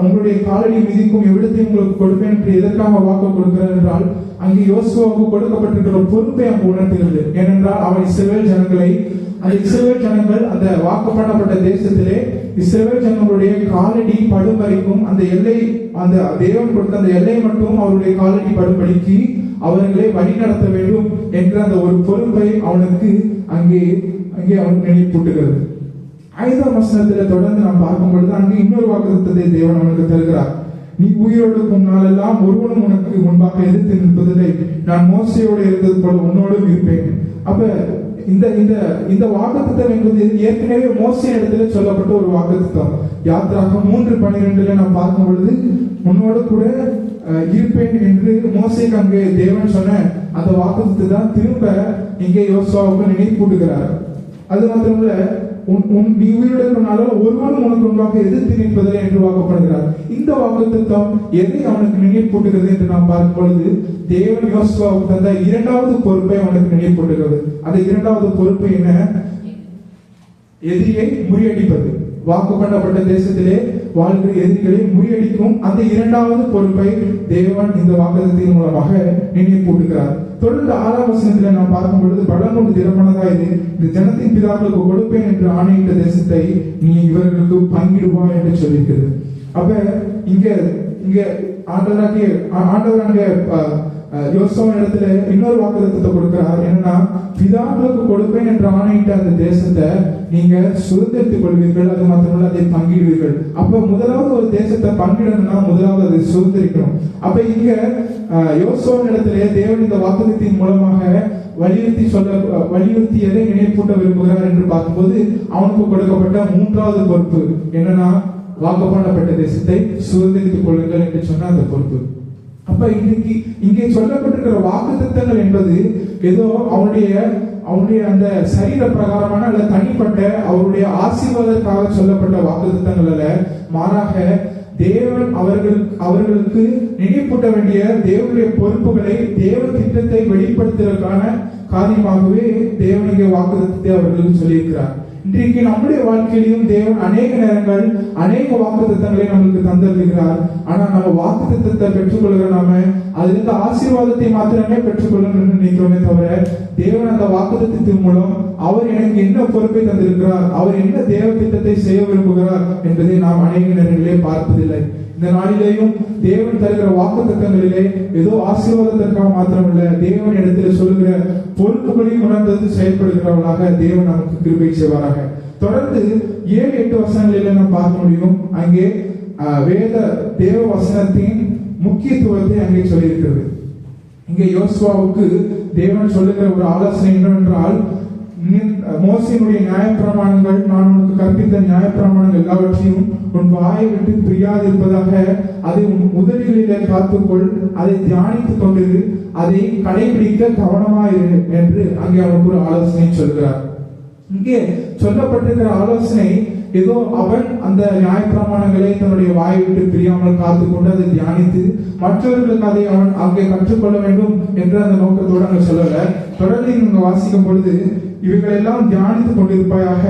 உங்களுடைய காலடி மிதிக்கும் எவ்விடத்தையும் உங்களுக்கு கொடுப்பேன் என்று எதற்காக வாக்கு கொடுக்கிறார் என்றால், அங்கே யோசுவாவுக்கு கொடுக்கப்பட்டிருக்கிற பொறுப்பை அங்கு உணர்த்துகிறது. ஏனென்றால் அவன் இஸ்ரவேல் ஜனங்களை, அந்த இஸ்ரவேல் ஜனங்கள் அந்த வாக்கு பண்ணப்பட்ட தேசத்திலே இஸ்ரவேல் ஜனங்களுடைய காலடி படும் வரைக்கும் அந்த எல்லை, அந்த தேவன் கொடுத்த அந்த எல்லை மட்டும் அவருடைய காலடி படும்படிக்கு அவர்களை வழிநடத்த வேண்டும் என்ற அந்த ஒரு பொறுப்பை அவனுக்கு அங்கே அவனுக்கு நினைப்பூட்டுகிறது. 5ஆம் வசனத்தில் தொடர்ந்து நாம் பார்க்கும் பொழுது அங்கே இன்னொரு வாக்குத்தத்தத்தை தேவன் அவனுக்கு தருகிறார். நீ உயிரோடு நாளெல்லாம் ஒருவனும் உனக்கு முன்பாக எதிர்த்து நிற்பதில்லை, நான் மோசையோடு இருந்தது போல உன்னோடும் இருப்பேன். அப்ப இந்த வாக்குத்தத்தம் என்பது ஏற்கனவே மோசே இடத்துல சொல்லப்பட்ட ஒரு வாக்குத்தத்தம். யாத்திராகமம் 3:12 நாம் பார்க்கும் பொழுது உன்னோடு கூட இருப்பேன் என்று மோசேக்கு அங்கே தேவன் சொன்ன அந்த வாக்குத்தத்தை தான் திரும்ப இங்கே யோசுவாவுக்கு நினைப்பூட்டுகிறார். அது மாத்திரமல்ல, நீ உயிரிழந்தாலும் ஒருவரும் உனக்கு முன்பாக எதிர்த்து நிற்பதில்லை என்று வாக்கப்படுகிறார். இந்த வாக்குத்தத்தம் எதை அவனுக்கு நினைப்பூட்டுகிறது என்று நாம் பார்க்கும் பொழுது, தேவன் யோசுவாவுக்கு தந்த 2வது பொறுப்பை அவனுக்கு நினைப்பூட்டுகிறது. அந்த 2வது பொறுப்பு என்ன? எதிரியை முறியடிப்பது. வாக்கு பண்ணப்பட்ட தேசத்திலே வாழ்கிற எதிரிகளை முறியடிக்கும் அந்த 2வது பொறுப்பை தேவன் இந்த வாக்குத்தத்தின் மூலமாக நினைப்பூட்டுகிறார். தொடர்ந்து 6ஆம் வசனத்தில் நாம் பார்க்கும் பொழுது, பலம் கொண்டு திடமானதாயிரு, இந்த ஜனத்தின் பிதாக்களுக்கு கொடுப்பேன் என்று ஆணையிட்ட தேசத்தை நீ இவர்களுக்கு பங்கிடுவா என்று சொல்லியிருக்கிறது. அப்ப இங்க ஆண்டவராகிய யோசுவாவின் இடத்துல இன்னொரு வாக்குத்தத்தத்தை கொடுக்கிறார். என்னன்னா, பிதாக்களுக்கு கொடுப்பேன் என்று ஆணையிட்ட அந்த தேசத்தை நீங்க சுதந்திரித்துக் கொள்வீர்கள், அது மாத்திரமல்ல அதை பங்கிடுவீர்கள். அப்ப முதலாவது ஒரு தேசத்தை பங்கிடணும்னா முதலாவது அதை சுதந்திரிக்கணும். அப்ப இங்க யோசுவாவின் இடத்திலே தேவன் இந்த வாக்குத்தத்தின் மூலமாக வலியுறுத்தி எதை நினைப்பூட்ட விரும்புகிறார் என்று பார்க்கும்போது, அவனுக்கு கொடுக்கப்பட்ட 3வது பொறுப்பு என்னன்னா, வாக்கு பண்ணப்பட்ட தேசத்தை சுதந்திரித்துக் கொள்ளுங்கள் என்று சொன்ன அந்த பொறுப்பு. அப்ப இன்னைக்கு இங்கே சொல்லப்பட்டிருக்கிற வாக்குத்தத்தங்கள் என்பது ஏதோ அவனுடைய அந்த சரீர பிரகாரமான அல்ல தனிப்பட்ட அவருடைய ஆசீர்வாதத்திற்காக சொல்லப்பட்ட வாக்குத்தத்தங்கள் அல்ல, மாறாக தேவன் அவர்களுக்கு நினைப்பூட்ட வேண்டிய தேவனுடைய பொறுப்புகளை, தேவ திட்டத்தை வெளிப்படுத்துவதற்கான காரியமாகவே தேவன் இங்கே வாக்குத்தத்தத்தை அவர்களுக்கு சொல்லியிருக்கிறார். இன்றைக்கு நம்முடைய வாழ்க்கையிலும் தேவன் அநேக நேரங்கள் அநேக வாக்குத்தத்தங்களை நம்மளுக்கு தந்திருக்கிறார். ஆனா நம்ம வாக்குத்தத்தத்தை பெற்றுக்கொள்கிற நாம அதிலிருந்து ஆசீர்வாதத்தை மாத்திரமே பெற்றுக்கொள்ளணும் நினைக்கிறோமே தவிர, தேவன் அந்த வாக்குத்தத்தின் மூலம் அவர் எனக்கு என்ன பொறுப்பை தந்திருக்கிறார், அவர் என்ன தேவ திட்டத்தை செய்ய விரும்புகிறார் என்பதை நாம் அநேக நேரங்களிலே பார்ப்பதில்லை. இந்த நாளிலேயும் தேவன் தருகிற வாக்குத்தத்தங்களிலே ஏதோ ஆசீர்வாதத்திற்காக மாத்திரமல்ல, தேவன் இடத்துல சொல்லுகிற பொறுப்புகளையும் உணர்ந்து செயல்படுகிறவர்களாக தேவன் நமக்கு கிருபை செய்வாராக. தொடர்ந்து 7-8 வசனங்களில நாம் பார்க்க முடியும். அங்கே வேத தேவ வசனத்தின் முக்கியத்துவத்தை அங்கே சொல்லியிருக்கிறது. இங்கே யோசுவாவுக்கு தேவன் சொல்லுகிற ஒரு ஆலோசனை என்னவென்றால், மோசேயினுடைய நியாயப்பிரமாணங்கள், நான் உனக்கு கற்பித்த நியாயப்பிரமாணங்கள் எல்லாவற்றையும் உன் வாயை விட்டு பிரியாதிருப்பதாக அதை உன் உதடுகளிலே காத்துக்கொள், அதை தியானித்துக் கொண்டிரு, அதை கடைபிடிக்க கவனமாயிரு என்று அங்கே அவனுக்கு ஒரு ஆலோசனை சொல்கிறார். இங்கே சொல்லப்பட்டிருக்கிற ஆலோசனை ஏதோ அவன் அந்த நியாயப்பிரமாணங்களை தன்னுடைய வாயை விட்டு பிரியாமல் காத்துக்கொண்டு அதை தியானித்து மற்றவர்களுக்கு அதை அவன் அங்கே கற்றுக்கொள்ள வேண்டும் என்ற அந்த நோக்கத்தோடு அங்க சொல்லல. தொடர்ந்து நீங்க வாசிக்கும் பொழுது இவைகளெல்லாம் தியானித்துக் கொண்டிருப்பாயாக,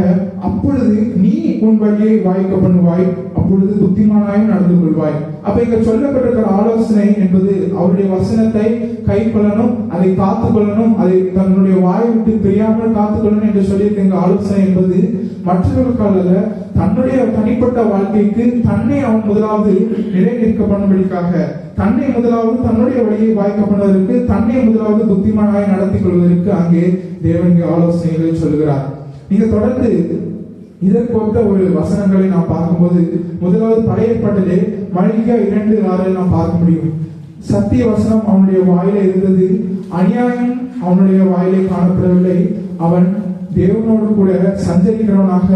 அப்பொழுது நீ உன் வழியை வாய்க்க பண்ணுவாய், அப்பொழுது புத்திமானாயும் நடந்து கொள்வாய். அப்ப இங்க சொல்லப்பட்டிருக்கிற ஆலோசனை என்பது அவருடைய வசனத்தை கை கொள்ளணும், அதை காத்துக் கொள்ளணும், அதை தன்னுடைய வாயை விட்டு பிரியாமல் காத்துக்கொள்ளணும் என்று சொல்லியிருக்க ஆலோசனை என்பது மற்றவர்களுக்காக தன்னுடைய தனிப்பட்ட வாழ்க்கைக்கு தன்னை அவன் முதலாவது நிலைநிற்க பண்ணும்படிக்காக, தன்னை முதலாவது தன்னுடைய வழியை வாய்க்க பண்ணுவதற்கு, தன்னை முதலாவது புத்திமானாய் நடத்தி கொள்வதற்கு அங்கே தேவன் ஆலோசனைகளை சொல்கிறார். நீங்க தொடர்ந்து இதற்கொத்த ஒரு வசனங்களை நாம் பார்க்கும்போது முதலாவது பழைய ஏற்பாட்டிலே மல்கியா 2:6 நாம் பார்க்க முடியும். சத்திய வசனம் அவனுடைய வாயில இருந்தது, அநியாயம் அவனுடைய வாயிலே காணப்படவில்லை, அவன் தேவனோடு கூட சஞ்சரிக்கிறவனாக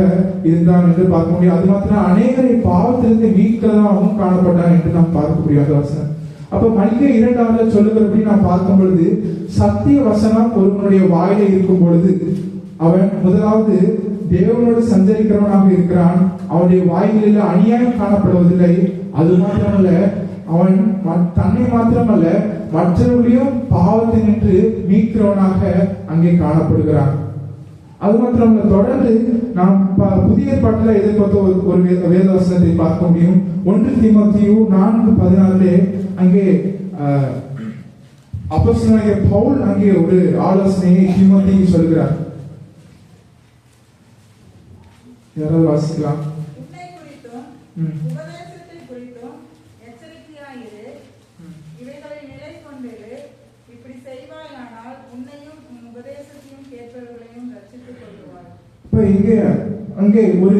இருந்தான் என்று பார்க்க முடியும். அது மாத்திரம் அநேகரை பாவத்திலிருந்து மீட்கிறதாகவும் காணப்பட்டான் என்று நாம் பார்க்க முடியாத வசனம். அப்ப மல்கியா 2:6 சொல்லுகிறபடி நாம் பார்க்கும் பொழுது சத்திய வசனம் ஒருவனுடைய வாயில இருக்கும் பொழுது அவன் முதலாவது தேவனோடு சஞ்சரிக்கிறவனாக இருக்கிறான், அவனுடைய வாயிலில் அநியாயம் காணப்படுவதில்லை. அது மாத்திரமல்ல, அவன் தன்னை மாத்திரமல்ல மற்றவர்களையும் பாவத்தை நின்று மீட்கிறவனாக அங்கே காணப்படுகிறான். அது மாத்திரமல்ல, தொடர்ந்து நாம் புதிய ஏற்பாட்டில் எதிர்பார்த்த ஒரு வேதவசனத்தை பார்க்க முடியும். 1 தீமோத்தேயு 4:16 அங்கே அப்போஸ்தலனாகிய பவுல் அங்கே ஒரு ஆலோசனையை தீமோத்தேயுக்கு சொல்கிறார். யாராவது வாசிக்கலாம். உன்னை குறித்தும் உபதேசத்தை குறித்தும் எச்சரிக்கையாயிரு, இவைகளை நிலை கொண்டிரு, இப்படி செய்வாயானால் உன்னையும் உன் உபதேசத்தையும் கேட்பவர்களையும் ரட்சித்துக் கொள்வாய். இப்ப அங்கே ஒரு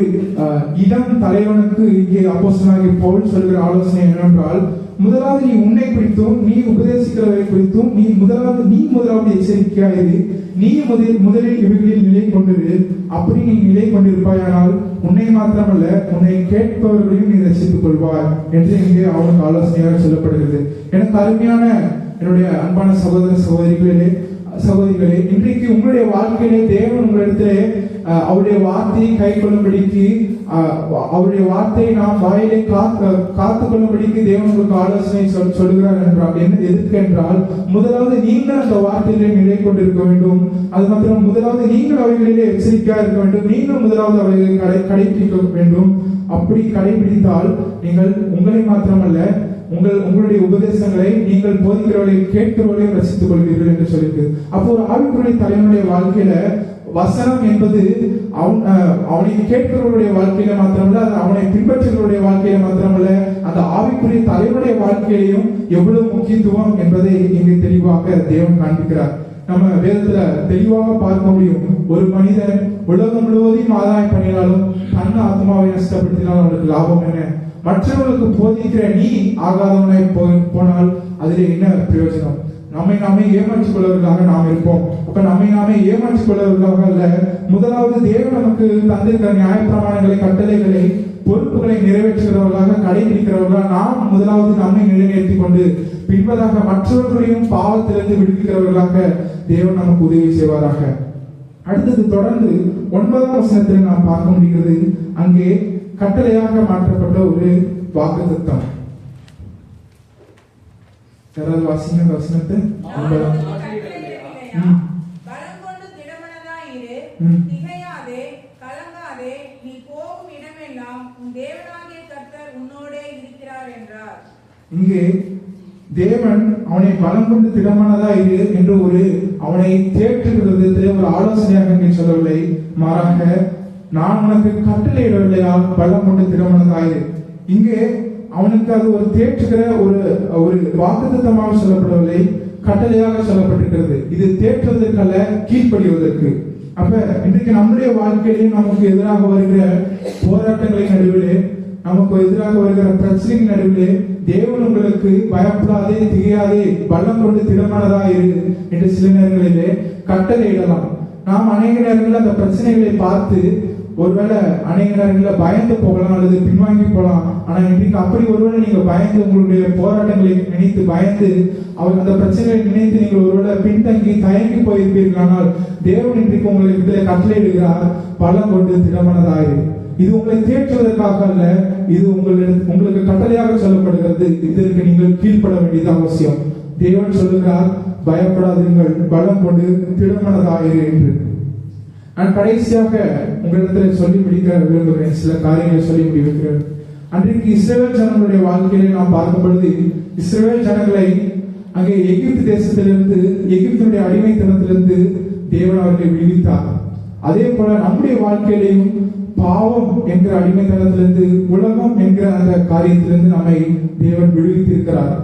இளம் தலைவனுக்கு இங்கே அப்போஸ்தலனாகிய பவுல் சொல்கிற ஆலோசனை என்னவென்றால், முதலாவது நீ உன்னை குறித்தும் நீ உபதேசிக்கிறவரை குறித்தும் நீ முதலாவது எச்சரிக்கையாயிரு, நீ முதலில் இவைகளில் நிலை கொண்டிரு. அப்படி நீ நிலை கொண்டிருப்பாயானால் உன்னை மாத்திரமல்ல உன்னை கேட்பவர்களையும் நீ ரசித்துக் கொள்வாய் என்று இங்கே அவனுக்கு ஆலோசனையாக சொல்லப்படுகிறது. எனக்கு அருமையான என்னுடைய அன்பான சகோதரிகளே, இன்றைக்கு உங்களுடைய வாழ்க்கையிலே தேவன் உங்களிடத்திலே அவருடைய வார்த்தையை கை கொள்ளும்படிக்கு, அவருடைய வார்த்தையை நாம் வாயிலை காத்துக் கொள்ளும்படிக்கு தேவன் உங்களுக்கு ஆலோசனை சொல்கிறார் என்றால் என்ன எதுக்கு என்றால், முதலாவது நீங்கள் அந்த வார்த்தையிலே நிலை கொண்டிருக்க வேண்டும். அது மாத்திரம் முதலாவது நீங்கள் அவைகளிலே எச்சரிக்கையாக இருக்க வேண்டும், நீங்கள் முதலாவது அவைகளை கடைபிடிக்க வேண்டும். அப்படி கடைபிடித்தால் நீங்கள் உங்களை மாத்திரமல்ல உங்களுடைய உபதேசங்களை நீங்கள் போதிக்கிறவர்களையும் கேட்கிறவர்களையும் ரசித்துக் கொள்வீர்கள் என்று சொல்லியிருக்கு. அப்போ ஒரு ஆவிக்குரிய தலைவனுடைய வாழ்க்கையில வசனம் என்பது அவனை கேட்கிறவருடைய வாழ்க்கையில மாத்திரமல்ல, அவனை பின்பற்றுகிறவருடைய வாழ்க்கையில மாத்திரமல்ல, அந்த ஆவிக்குரிய தலைவனுடைய வாழ்க்கையிலையும் எவ்வளவு முக்கியத்துவம் என்பதை இங்கு தெளிவாக தேவன் காண்பிக்கிறார். நம்ம வேதத்துல தெளிவாக பார்க்க முடியும். ஒரு மனிதன் உலகம் முழுவதையும் ஆதாயம் பண்ணினாலும் தன் ஆத்மாவை நஷ்டப்படுத்தினால் அவனுக்கு லாபம் என்ன? மற்றவர்களுக்கு போதிக்கிற நீ ஆகாதவனாய் போனால் அதிலே என்ன பிரயோஜனம்? நம்மை நாமே ஏமாற்றிக் கொள்வதற்காக நாம் இருப்போம். அப்ப நம்மை நாமே ஏமாற்றிக் கொள்வதற்காக அல்ல, முதலாவது தேவன் நமக்கு தந்திருக்கிற நியாயப்பிரமாணங்களை, கட்டளைகளை, பொறுப்புகளை நிறைவேற்றுகிறவர்களாக, கடைபிடிக்கிறவர்களாக நாம் முதலாவது நம்மை நிலைநிறுத்திக் கொண்டு பின்பதாக மற்றவர்களையும் பாவத்திலிருந்து விடுவிக்கிறவர்களாக தேவன் நமக்கு உதவி செய்வாராக. அடுத்தது தொடர்ந்து 9ஆம் வசனத்தில் நாம் பார்க்க முடிகிறது. அங்கே கட்டளையாக மாற்றப்பட்ட ஒரு வாக்குத்தத்தம். யாராவது வாசிங்க வசனத்தை. திகையாதே, கலங்காதே, நீ போகும் இடமெல்லாம் உன் தேவனாகிய கர்த்தர் உன்னோடே இருக்கிறார் என்றார். இங்கே தேவன் அவனை பலம் கொண்டு திடமானதா இரு என்று அவனை தேற்றுகிற விதத்திலே ஒரு ஆலோசனையாக இங்கே சொல்லவில்லை. மாறாக, நான் உனக்கு கட்டளையிடவில்லையா பலம் கொண்டு திடமானதாயிரு. இங்கே அவனுக்கு அது ஒரு தேற்றுகிற ஒரு வாக்குத்தத்தமாக சொல்லப்படவில்லை, கட்டளையாக சொல்லப்பட்டிருக்கிறது. இது தேற்றுவதற்கல்ல, கீழ்ப்படிவதற்கு. அப்ப இன்றைக்கு நம்முடைய வாழ்க்கையிலும் நமக்கு எதிராக வருகிற போராட்டங்களின் நடுவிலே, நமக்கு எதிராக வருகிற பிரச்சனையின் நடுவிலே தேவன் உங்களுக்கு பயப்படாதே, திகையாதே, பலம் கொண்டு திடமானதா இரு என்று சில நேரங்களிலே கட்டளையிடலாம். நாம் அநேக நேரங்களில் அந்த பிரச்சனைகளை பார்த்து ஒருவேளை அநேக நேரங்களில் பயந்து போகலாம் அல்லது பின்வாங்கி போகலாம். ஆனா இன்றைக்கு அப்படி ஒருவேளை நீங்க பயந்து உங்களுடைய போராட்டங்களை நினைத்து பயந்து அந்த பிரச்சனைகளை நினைத்து நீங்கள் ஒருவேளை பின்தங்கி தயங்கி போயிருப்பீர்கள். ஆனால் தேவன் இன்றைக்கு உங்களுக்கு இதில் கட்டளையிடுகிறார், பலம் கொண்டு திடமனதாயிரு. இது உங்களை தேற்றுவதற்காக அல்ல, இது உங்களுக்கு கட்டளையாக சொல்லப்படுகிறது. இதற்கு நீங்கள் கீழ்ப்பட வேண்டியது அவசியம். தேவன் சொல்லுகிறார், பயப்படாதீர்கள், பலம் கொண்டு திடமனதாயிரு என்று. நான் கடைசியாக உங்களிடத்தில் சொல்லி முடிக்க விரும்புகிறேன், சில காரியங்களை சொல்லி முடிக்கிறேன். அன்றைக்கு இஸ்ரவேல் ஜனங்களுடைய வாழ்க்கையை நாம் பார்க்கும் பொழுது, இஸ்ரவேல் ஜனங்களை அங்கே எகிப்து தேசத்திலிருந்து, எகிப்துடைய அடிமைத்தனத்திலிருந்து தேவன் அவர்களை விடுவித்தார். அதே போல நம்முடைய வாழ்க்கையிலையும் பாவம் என்கிற அடிமைத்தனத்திலிருந்து, உலகம் என்கிற அந்த காரியத்திலிருந்து நம்மை தேவன் விடுவித்திருக்கிறார்.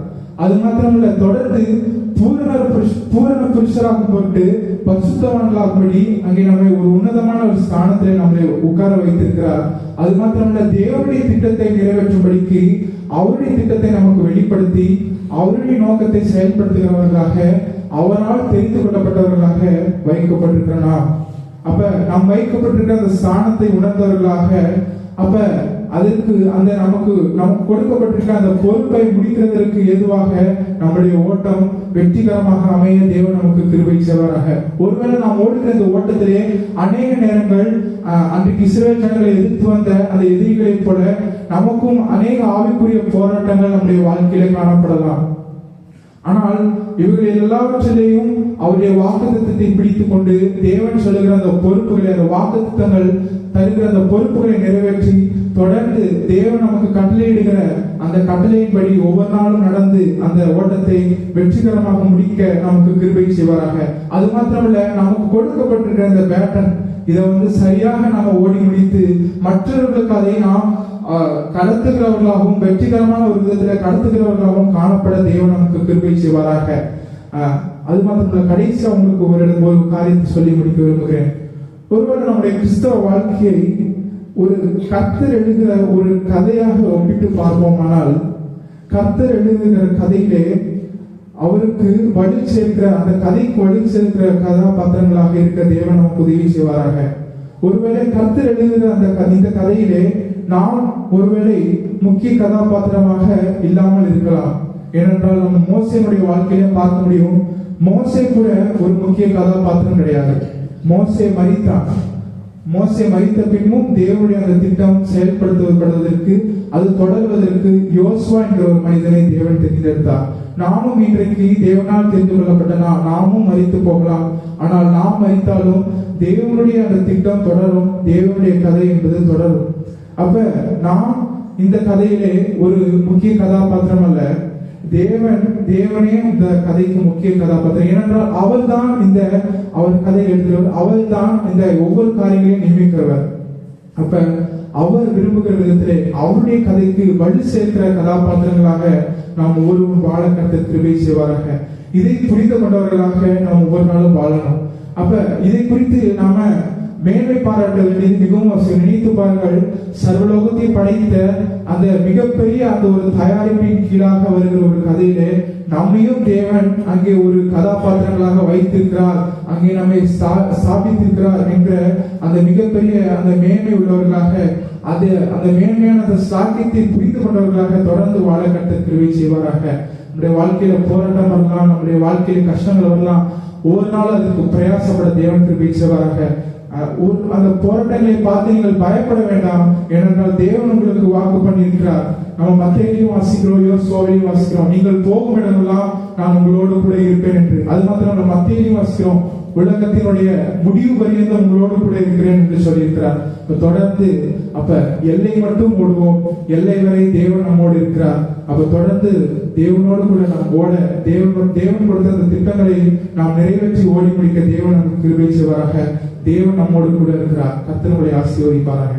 அது மாத்திரமல்ல, தொடர்ந்து பூரண புருஷராக்கப்பட்டு பரிசுத்தவான்களாகும்படி அங்கே நம்மை ஒரு உன்னதமான ஒரு ஸ்தானத்திலே நம்மை உட்கார வைத்திருக்கிறார். அது மாத்திரமல்ல, தேவனுடைய திட்டத்தை நிறைவேற்றும்படிக்கு, அவருடைய திட்டத்தை நமக்கு வெளிப்படுத்தி அவருடைய நோக்கத்தை செயல்படுத்துகிறவர்களாக, அவரால் தெரிந்து கொள்ளப்பட்டவர்களாக வைக்கப்பட்டிருக்கிறோம். அப்ப நாம் வைக்கப்பட்டிருக்கிற அந்த ஸ்தானத்தை உணர்ந்தவர்களாக, அப்ப அதற்கு அந்த நமக்கு கொடுக்கப்பட்டிருக்க அந்த பொறுப்பை முடிக்கிறதற்கு ஏதுவாக நம்முடைய ஓட்டம் வெற்றிகரமாக அமைய தேவன் நமக்கு கிருபை செய்வாராக. ஒருவேளை நாம் ஓடுகிற இந்த ஓட்டத்திலே அநேக நேரங்கள் அன்றைக்கு இஸ்ரவேல் ஜனங்களை எதிர்த்து வந்த அந்த எதிரிகளைப் போல நமக்கும் அநேக ஆவிக்குரிய போராட்டங்கள் நம்முடைய வாழ்க்கையிலே காணப்படலாம். ஆனால் இவர்கள் எல்லாவற்றிலேயும் அவருடைய வாக்குத்தத்தத்தை பிடித்துக் கொண்டு தேவன் சொல்லுகிற அந்த பொறுப்புகளை, அந்த வாக்குத்தத்தங்கள் தருகிற அந்த பொறுப்புகளை நிறைவேற்றி தொடர்ந்து தேவன் நமக்கு கட்டளையிடுகிற அந்த கட்டளையின்படி ஒவ்வொரு நாளும் நடந்து அந்த ஓட்டத்தை வெற்றிகரமாக முடிக்க நமக்கு கிருபை செய்வாராக. அது மாத்திரமல்ல, நமக்கு கொடுக்கப்பட்டிருக்கிற அந்த பேட்டர்ன், இதை சரியாக நாம ஓடி முடித்து மற்றவர்களுக்கு அதை நாம் கடத்துகிறவர்களாகவும் வெற்றிகரமான ஒரு விதத்தில் கடத்துகிறவர்களாகவும் காணப்பட தேவன் நமக்கு கிருபை செய்வாராக. அது மாத்திரமல்ல, கடைசியா உங்களுக்கு ஒரு காரியத்தை சொல்லி முடிக்க விரும்புகிறேன். ஒருவேளை நம்முடைய கிறிஸ்தவ வாழ்க்கையை ஒரு கர்த்தர் எழுதுகிற ஒரு கதையாக ஒப்பிட்டு பார்ப்போமானால், கர்த்தர் எழுதுகிற கதையிலே அவருக்கு வலு சேர்க்கிற, அந்த கதைக்கு வலு சேர்க்கிற கதாபாத்திரங்களாக இருக்க தேவன் நமக்கு உதவி செய்வாராக. ஒருவேளை கர்த்தர் எழுதுகிற இந்த கதையிலே நாம் ஒருவேளை முக்கிய கதாபாத்திரமாக இல்லாமல் இருக்கலாம். ஏனென்றால் நம்ம மோசேனுடைய வாழ்க்கையில பார்க்க முடியும், மோசே கூட ஒரு முக்கிய கதாபாத்திரம் கிடையாது. மோசே மரித்தான். மோசே மரித்த பின்னும் தேவனுடைய அந்த திட்டம் செயல்படுத்தப்படுவதற்கு, அது தொடர்வதற்கு யோசுவா என்ற ஒரு மனிதனை தேவன் தேர்ந்தெடுத்தார். நாமும் இன்றைக்கு தேவனால் தெரிந்து கொள்ளப்பட்ட நாமும் மரித்து போகலாம். ஆனால் நாம் மரித்தாலும் தேவனுடைய அந்த திட்டம் தொடரும், தேவனுடைய கதை என்பது தொடரும். அப்ப நாம் இந்த கதையிலே ஒரு முக்கிய கதாபாத்திரம் அல்ல, தேவனே இந்த கதைக்கு முக்கிய கதாபாத்திரம். ஏனென்றால் அவர் தான் அவர் கதை எழுதுகிறவர், அவர் தான் இந்த ஒவ்வொரு காரியங்களையும் நியமிக்கிறவர். அப்ப அவர் விரும்புகிற விதத்திலே அவருடைய கதைக்கு வலு சேர்க்கிற கதாபாத்திரங்களாக நாம் ஒவ்வொருவரும் வாழ கர்த்தர் கிருபை செய்வாராக. இதை புரிந்து கொண்டவர்களாக நாம் ஒவ்வொரு நாளும் வாழணும். அப்ப இதை குறித்து நாம மேன்மை பாராட்ட வேண்டியது மிகவும் அவசியம். நினைத்து பாருங்கள், சர்வலோகத்தை படைத்த அந்த மிகப்பெரிய அந்த ஒரு தயாரிப்பின் கீழாக வருகிற ஒரு கதையிலே நம்மையும் தேவன் அங்கே ஒரு கதாபாத்திரங்களாக வைத்திருக்கிறார், அங்கே நம்மை ஸ்தாபித்திருக்கிறார் என்ற அந்த மிகப்பெரிய அந்த மேன்மை உள்ளவர்களாக, அந்த மேன்மையான அந்த சாக்கியத்தை புரிந்து கொண்டவர்களாக தொடர்ந்து வாழ கர்த்தர் கிருபை செய்வாராக. நம்முடைய வாழ்க்கையில போராட்டம் வரலாம், நம்முடைய வாழ்க்கையில கஷ்டங்கள் வரலாம், ஒரு நாள் அதுக்கு பிரயாசப்பட தேவன் கிருபை செய்வாராக. அந்த போராட்டங்களை பார்த்து நீங்கள் பயப்பட வேண்டாம். ஏனென்றால் தேவன் உங்களுக்கு வாக்கு பண்ணியிருக்கிறார். நம்ம மத்தேயுவையும் வாசிக்கிறோம், யோசுவாவையும் வாசிக்கிறோம், நீங்கள் போகும் இடமெல்லாம் நான் உங்களோடு கூட இருப்பேன் என்று. அது மாத்திரம் நம்ம மத்தேயுவையும் வாசிக்கிறோம், உலகத்தினுடைய முடிவு பரியந்தம் உங்களோடு கூட இருக்கிறேன் என்று சொல்லியிருக்கிறார். தொடர்ந்து அப்ப எல்லை மட்டும் ஓடுவோம், எல்லை வரை தேவன் நம்மோடு இருக்கிறார். அப்ப தொடர்ந்து தேவனோடு கூட நாம் ஓட, தேவன் கொடுத்த அந்த திட்டங்களை நாம் நிறைவேற்றி ஓடி முடிக்க தேவன் நமக்கு கிருபை செய்வாராக. தேவன் நம்மோடு கூட இருக்கிறார். கர்த்தர் உங்களை ஆசீர்வதிப்பாராக.